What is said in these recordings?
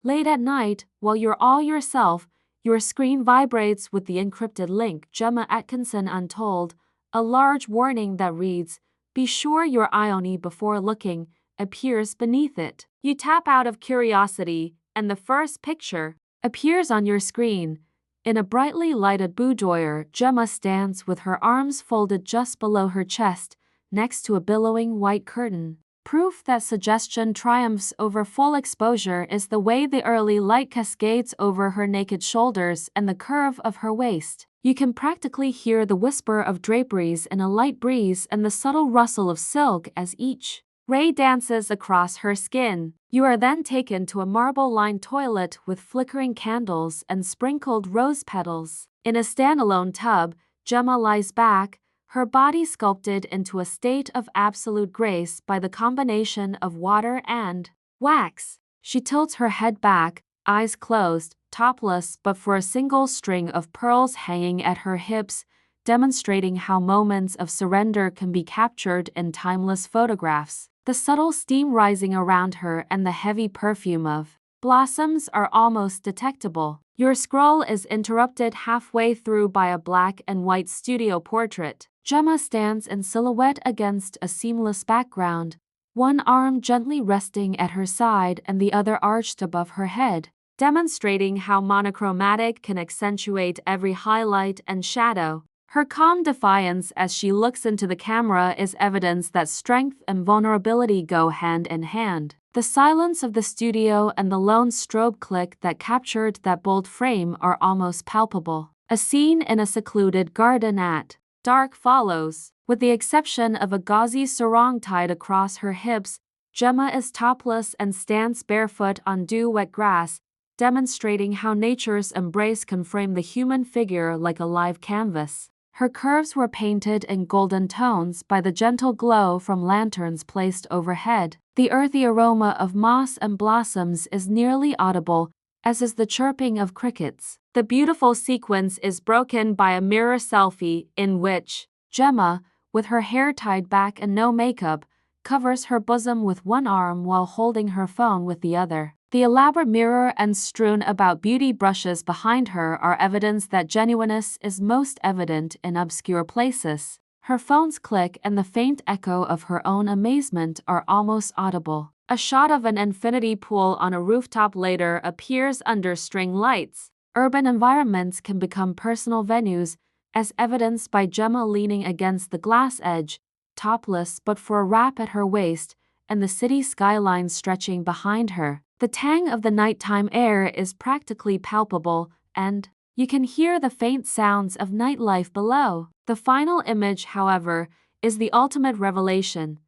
Late at night, while you're all yourself, your screen vibrates with the encrypted link Gemma Atkinson Untold, a large warning that reads, "Be sure you're AIone before looking," appears beneath it. You tap out of curiosity, and the first picture appears on your screen. In a brightly lighted boudoir, Gemma stands with her arms folded just below her chest, next to a billowing white curtain. Proof that suggestion triumphs over full exposure is the way the early light cascades over her naked shoulders and the curve of her waist. You can practically hear the whisper of draperies in a light breeze and the subtle rustle of silk as each ray dances across her skin. You are then taken to a marble-lined toilet with flickering candles and sprinkled rose petals. In a standalone tub, Gemma lies back, her body sculpted into a state of absolute grace by the combination of water and wax. She tilts her head back, eyes closed, topless but for a single string of pearls hanging at her hips, demonstrating how moments of surrender can be captured in timeless photographs. The subtle steam rising around her and the heavy perfume of blossoms are almost detectable. Your scroll is interrupted halfway through by a black and white studio portrait. Gemma stands in silhouette against a seamless background, one arm gently resting at her side and the other arched above her head, demonstrating how monochromatic can accentuate every highlight and shadow. Her calm defiance as she looks into the camera is evidence that strength and vulnerability go hand in hand. The silence of the studio and the lone strobe click that captured that bold frame are almost palpable. A scene in a secluded garden at dark follows. With the exception of a gauzy sarong tied across her hips, Gemma is topless and stands barefoot on dew-wet grass, demonstrating how nature's embrace can frame the human figure like a live canvas. Her curves were painted in golden tones by the gentle glow from lanterns placed overhead. The earthy aroma of moss and blossoms is nearly audible, as is the chirping of crickets. The beautiful sequence is broken by a mirror selfie in which Gemma, with her hair tied back and no makeup, covers her bosom with one arm while holding her phone with the other. The elaborate mirror and strewn about beauty brushes behind her are evidence that genuineness is most evident in obscure places. Her phone's click and the faint echo of her own amazement are almost audible. A shot of an infinity pool on a rooftop later appears under string lights. Urban environments can become personal venues, as evidenced by Gemma leaning against the glass edge, topless but for a wrap at her waist, and the city skyline stretching behind her. The tang of the nighttime air is practically palpable, and you can hear the faint sounds of nightlife below. The final image, however, is the ultimate revelation.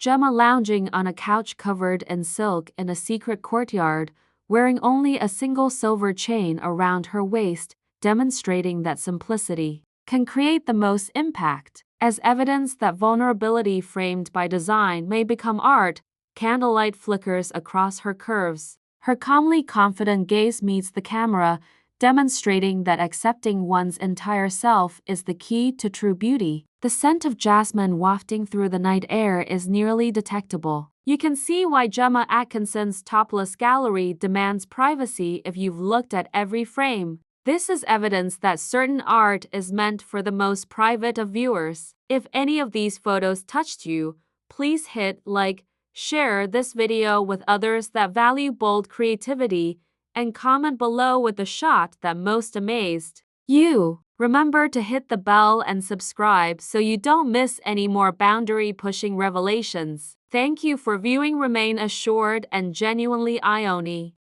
Gemma lounging on a couch covered in silk in a secret courtyard, wearing only a single silver chain around her waist, demonstrating that simplicity can create the most impact. As evidence that vulnerability framed by design may become art, candlelight flickers across her curves. Her calmly confident gaze meets the camera, demonstrating that accepting one's entire self is the key to true beauty. The scent of jasmine wafting through the night air is nearly detectable. You can see why Gemma Atkinson's topless gallery demands privacy if you've looked at every frame. This is evidence that certain art is meant for the most private of viewers. If any of these photos touched you, please hit like, share this video with others that value bold creativity, and comment below with the shot that most amazed you. Remember to hit the bell and subscribe so you don't miss any more boundary-pushing revelations. Thank you for viewing. Remain assured and genuinely AIone.